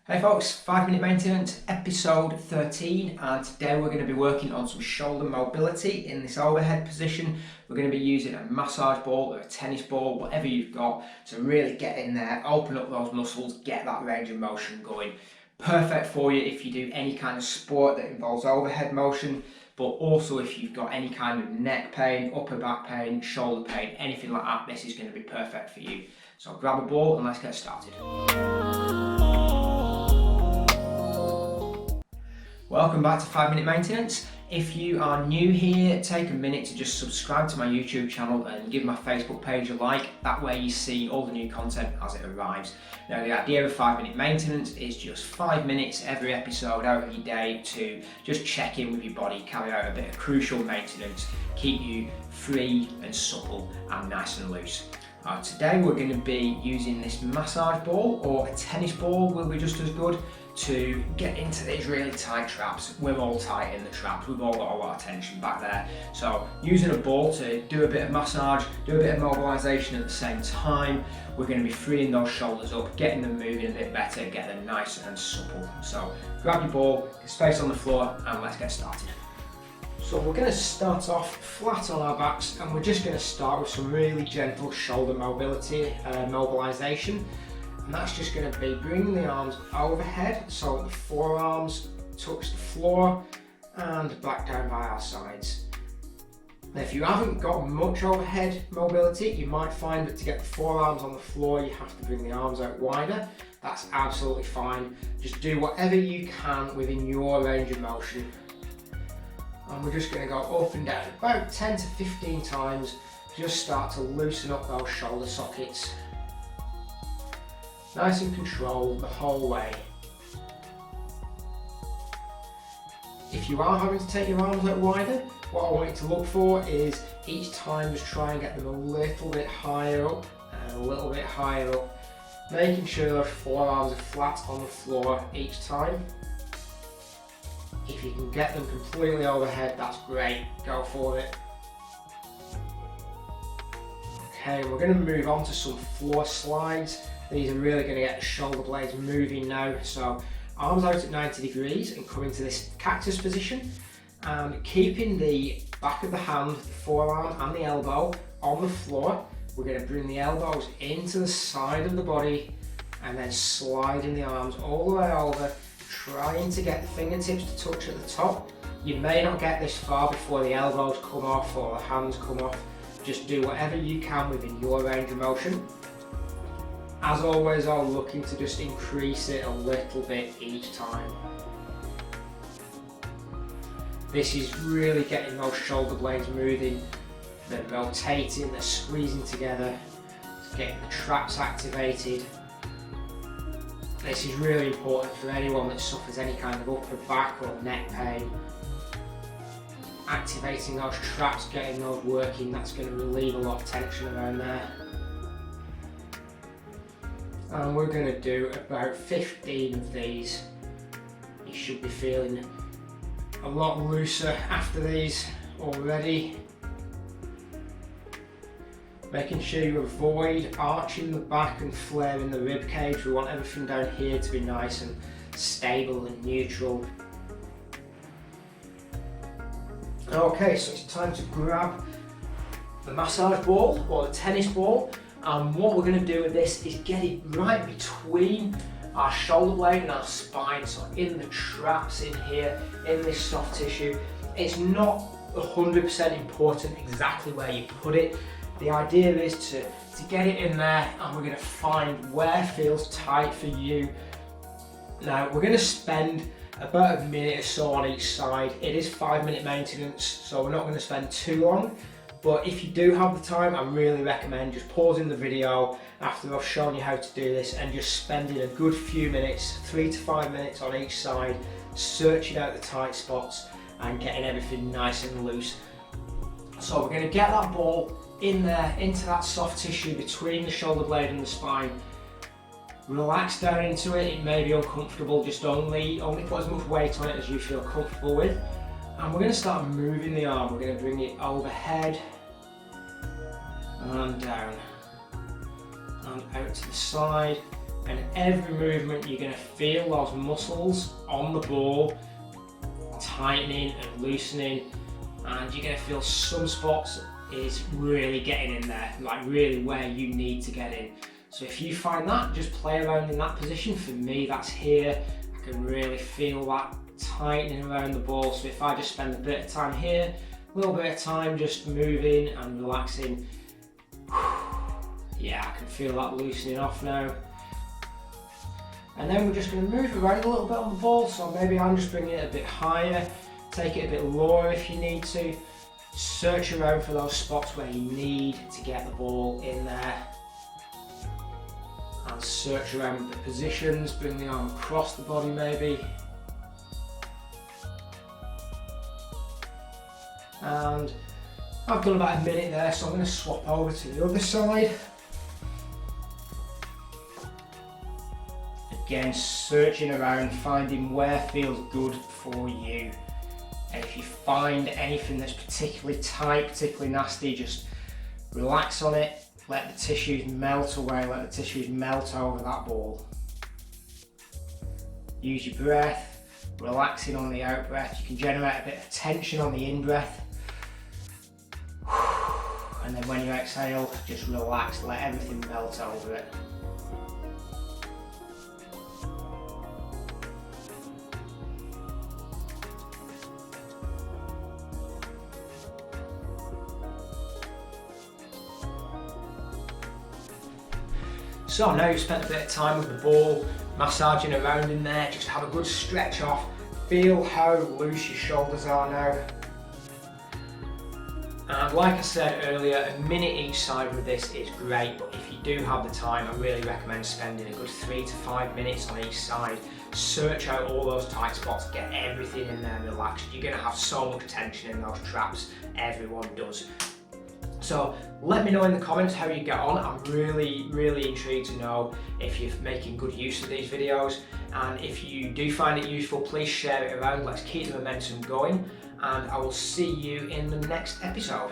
Hey folks, 5 Minute Maintenance episode 13, and today we're going to be working on some shoulder mobility in this overhead position. We're going to be using a massage ball or a tennis ball, whatever you've got, to really get in there, open up those muscles, get that range of motion going. Perfect for you if you do any kind of sport that involves overhead motion, but also if you've got any kind of neck pain, upper back pain, shoulder pain, anything like that, this is going to be perfect for you. So grab a ball and let's get started. Welcome back to 5 Minute Maintenance. If you are new here, take a minute to just subscribe to my YouTube channel and give my Facebook page a like. That way you see all the new content as it arrives. Now the idea of 5 Minute Maintenance is just 5 minutes every episode out of your day to just check in with your body, carry out a bit of crucial maintenance, keep you free and supple and nice and loose. Today we're going to be using this massage ball, or a tennis ball will be just as good, to get into these really tight traps. We're all tight in the traps, we've all got a lot of tension back there. So using a ball to do a bit of massage, do a bit of mobilisation at the same time, we're going to be freeing those shoulders up, getting them moving a bit better, get them nice and supple. So grab your ball, space on the floor, and let's get started. So we're going to start off flat on our backs, and we're just going to start with some really gentle shoulder mobility, mobilisation. And that's just going to be bringing the arms overhead so the forearms touch the floor and back down by our sides. Now if you haven't got much overhead mobility, you might find that to get the forearms on the floor you have to bring the arms out wider. That's absolutely fine. Just do whatever you can within your range of motion. And we're just going to go up and down about 10 to 15 times. Just start to loosen up those shoulder sockets. Nice and controlled the whole way. If you are having to take your arms out wider, what I want you to look for is each time just try and get them a little bit higher up and a little bit higher up, making sure those forearms are flat on the floor each time. If you can get them completely overhead, that's great, go for it. Okay, we're going to move on to some floor slides. These are really going to get the shoulder blades moving now. So arms out at 90 degrees and come into this cactus position, and keeping the back of the hand, the forearm and the elbow on the floor. We're going to bring the elbows into the side of the body and then sliding the arms all the way over, trying to get the fingertips to touch at the top. You may not get this far before the elbows come off or the hands come off. Just do whatever you can within your range of motion. As always, I'm looking to just increase it a little bit each time. This is really getting those shoulder blades moving. They're rotating, they're squeezing together, it's getting the traps activated. This is really important for anyone that suffers any kind of upper back or neck pain. Activating those traps, getting those working, that's going to relieve a lot of tension around there. And we're going to do about 15 of these. You should be feeling a lot looser after these already. Making sure you avoid arching the back and flaring the rib cage. We want everything down here to be nice and stable and neutral. Okay, so it's time to grab the massage ball or the tennis ball. And what we're going to do with this is get it right between our shoulder blade and our spine, so in the traps in here, in this soft tissue. It's not 100% important exactly where you put it. The idea is to get it in there, and we're going to find where feels tight for you. Now we're going to spend about a minute or so on each side. It is 5 minute maintenance, so we're not going to spend too long. But if you do have the time, I really recommend just pausing the video after I've shown you how to do this and just spending a good few minutes, 3 to 5 minutes on each side, searching out the tight spots and getting everything nice and loose. So we're going to get that ball in there, into that soft tissue between the shoulder blade and the spine. Relax down into it. It may be uncomfortable, just only put as much weight on it as you feel comfortable with. And we're going to start moving the arm. We're going to bring it overhead and down and out to the side, And every movement you're going to feel those muscles on the ball tightening and loosening, and you're going to feel some spots is really getting in there, like really where you need to get in. So if you find that, just play around in that position. For me, that's here. I can really feel that tightening around the ball. So if I just spend a bit of time here, a little bit of time just moving and relaxing, yeah, I can feel that loosening off now. And then we're just going to move around a little bit on the ball, so maybe I'm just bringing it a bit higher, take it a bit lower if you need to. Search around for those spots where you need to get the ball in there. And search around the positions, bring the arm across the body maybe. And I've done about a minute there, so I'm going to swap over to the other side. Again, searching around, finding where feels good for you. And if you find anything that's particularly tight, particularly nasty, just relax on it, let the tissues melt away, let the tissues melt over that ball. Use your breath, relaxing on the out breath. You can generate a bit of tension on the in breath. And then when you exhale, just relax, let everything melt over it. So now you've spent a bit of time with the ball, massaging around in there, just have a good stretch off. Feel how loose your shoulders are now. And like I said earlier, a minute each side with this is great, but if you do have the time, I really recommend spending a good 3 to 5 minutes on each side. Search out all those tight spots, get everything in there relaxed. You're going to have so much tension in those traps, everyone does. So let me know in the comments how you get on. I'm really intrigued to know if you're making good use of these videos, and if you do find it useful, please share it around. Let's keep the momentum going, and I will see you in the next episode.